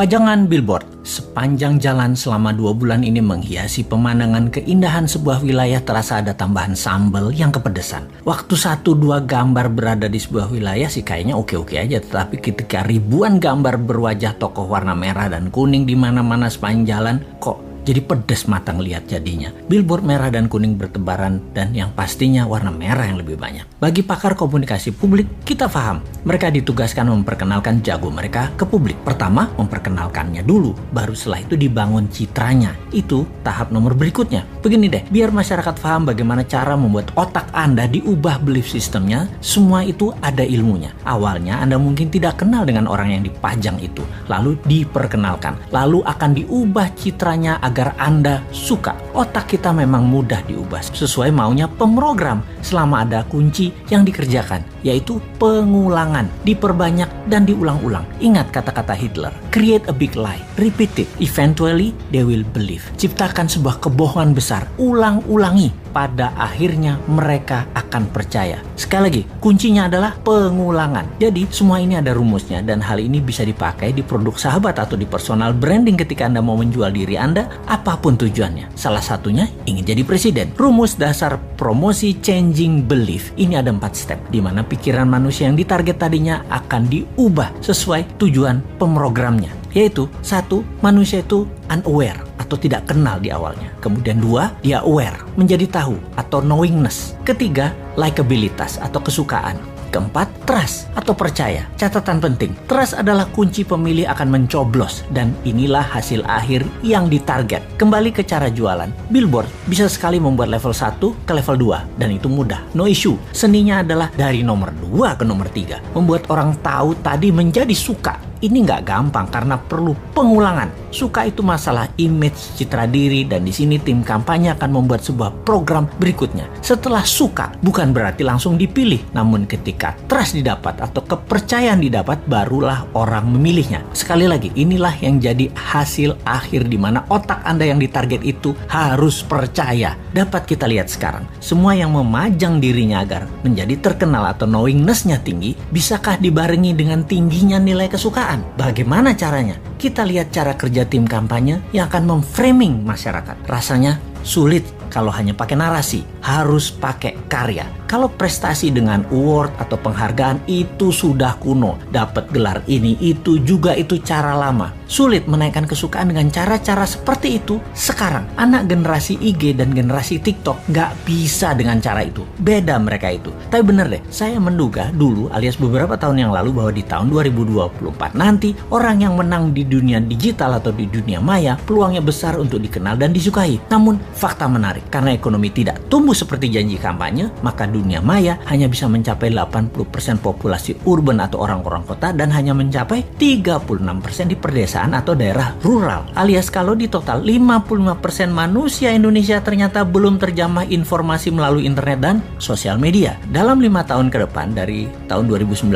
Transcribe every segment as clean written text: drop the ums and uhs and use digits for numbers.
Pajangan billboard sepanjang jalan selama 2 bulan ini menghiasi pemandangan keindahan sebuah wilayah. Terasa ada tambahan sambal yang kepedesan. Waktu 1-2 gambar berada di sebuah wilayah sih kayaknya oke-oke aja. Tetapi ketika ribuan gambar berwajah tokoh warna merah dan kuning di mana-mana sepanjang jalan, kok jadi pedes mata ngelihat jadinya. Billboard merah dan kuning bertebaran dan yang pastinya warna merah yang lebih banyak. Bagi pakar komunikasi publik, kita paham mereka ditugaskan memperkenalkan jago mereka ke publik. Pertama, memperkenalkannya dulu, baru setelah itu dibangun citranya. Itu tahap nomor berikutnya. Begini deh, biar masyarakat paham bagaimana cara membuat otak Anda diubah belief sistemnya, semua itu ada ilmunya. Awalnya Anda mungkin tidak kenal dengan orang yang dipajang itu, lalu diperkenalkan, lalu akan diubah citranya agar Anda suka. Otak kita memang mudah diubah sesuai maunya pemrogram selama ada kunci yang dikerjakan, yaitu pengulangan, diperbanyak dan diulang-ulang. Ingat kata-kata Hitler, create a big lie, repeat it, eventually they will believe. Ciptakan sebuah kebohongan besar, ulang-ulangi, pada akhirnya mereka akan percaya. Sekali lagi, kuncinya adalah pengulangan. Jadi semua ini ada rumusnya dan hal ini bisa dipakai di produk sahabat atau di personal branding ketika Anda mau menjual diri Anda, apapun tujuannya. Salah satunya ingin jadi presiden. Rumus dasar promosi changing belief ini ada 4 step, di mana pikiran manusia yang ditarget tadinya akan diubah sesuai tujuan pemrogramnya. Yaitu 1, manusia itu unaware atau tidak kenal di awalnya. Kemudian 2, dia aware, menjadi tahu atau knowingness. Ketiga, likabilitas atau kesukaan. Keempat, trust atau percaya. Catatan penting, trust adalah kunci pemilih akan mencoblos dan inilah hasil akhir yang ditarget. Kembali ke cara jualan, billboard bisa sekali membuat level 1 ke level 2 dan itu mudah, no issue. Seninya adalah dari nomor 2 ke nomor 3. Membuat orang tahu tadi menjadi suka. Ini nggak gampang karena perlu pengulangan. Suka itu masalah image, citra diri, dan di sini tim kampanye akan membuat sebuah program berikutnya. Setelah suka, bukan berarti langsung dipilih, namun ketika trust didapat atau kepercayaan didapat, barulah orang memilihnya. Sekali lagi, inilah yang jadi hasil akhir di mana otak Anda yang ditarget itu harus percaya. Dapat kita lihat sekarang, semua yang memajang dirinya agar menjadi terkenal atau knowingness-nya tinggi, bisakah dibarengi dengan tingginya nilai kesukaan? Bagaimana caranya? Kita lihat cara kerja tim kampanye yang akan memframing masyarakat. Rasanya sulit kalau hanya pakai narasi, harus pakai karya. Kalau prestasi dengan award atau penghargaan itu sudah kuno, dapat gelar ini itu juga itu cara lama. Sulit menaikkan kesukaan dengan cara-cara seperti itu sekarang. Anak generasi IG dan generasi TikTok nggak bisa dengan cara itu. Beda mereka itu. Tapi bener deh, saya menduga dulu alias beberapa tahun yang lalu bahwa di tahun 2024 nanti orang yang menang di dunia digital atau di dunia maya peluangnya besar untuk dikenal dan disukai. Namun fakta menarik, karena ekonomi tidak tumbuh seperti janji kampanye, maka dunia maya hanya bisa mencapai 80% populasi urban atau orang-orang kota dan hanya mencapai 36% di pedesaan atau daerah rural. Alias kalau di total 55% manusia Indonesia ternyata belum terjamah informasi melalui internet dan sosial media. Dalam 5 tahun ke depan dari tahun 2019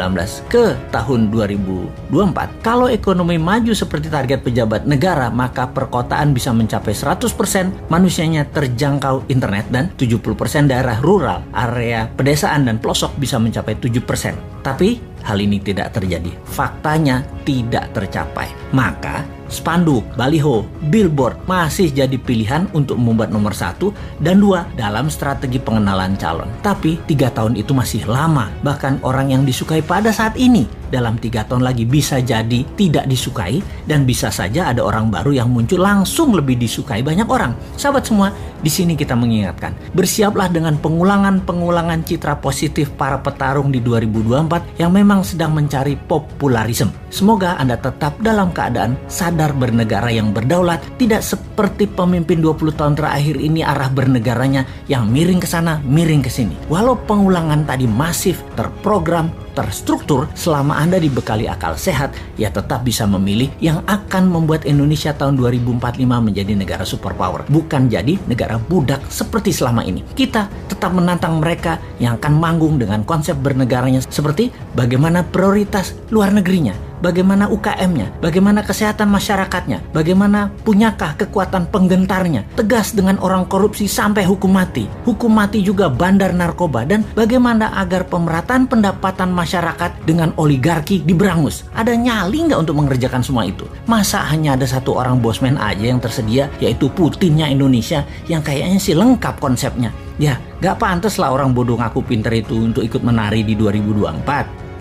ke tahun 2024, kalau ekonomi maju seperti target pejabat negara, maka perkotaan bisa mencapai 100% manusianya terjangkau internet dan 70% daerah rural, area pedesaan dan pelosok bisa mencapai 7%. Tapi hal ini tidak terjadi. Faktanya tidak tercapai. Maka spanduk, baliho, billboard masih jadi pilihan untuk membuat nomor 1 dan 2 dalam strategi pengenalan calon. Tapi 3 tahun itu masih lama. Bahkan orang yang disukai pada saat ini dalam 3 tahun lagi bisa jadi tidak disukai dan bisa saja ada orang baru yang muncul langsung lebih disukai banyak orang. Sahabat semua, di sini kita mengingatkan, bersiaplah dengan pengulangan citra positif para petarung di 2024 yang memang sedang mencari popularisme. Semoga Anda tetap dalam keadaan sadar bernegara yang berdaulat, tidak seperti pemimpin 20 tahun terakhir ini arah bernegaranya yang miring ke sana, miring ke sini. Walau pengulangan tadi masif, terprogram, terstruktur, selama Anda dibekali akal sehat, ya tetap bisa memilih yang akan membuat Indonesia tahun 2045 menjadi negara superpower, bukan jadi negara budak seperti selama ini. Kita tetap menantang mereka yang akan manggung dengan konsep bernegaranya seperti bagaimana prioritas luar negerinya, bagaimana UKM-nya, bagaimana kesehatan masyarakatnya, bagaimana punyakah kekuatan penggentarnya, tegas dengan orang korupsi sampai hukum mati juga bandar narkoba, dan bagaimana agar pemerataan pendapatan masyarakat dengan oligarki diberangus. Ada nyali nggak untuk mengerjakan semua itu? Masa hanya ada satu orang bosman aja yang tersedia, yaitu Putinnya Indonesia, yang kayaknya sih lengkap konsepnya. Ya, gak pantas lah orang bodoh ngaku pinter itu untuk ikut menari di 2024.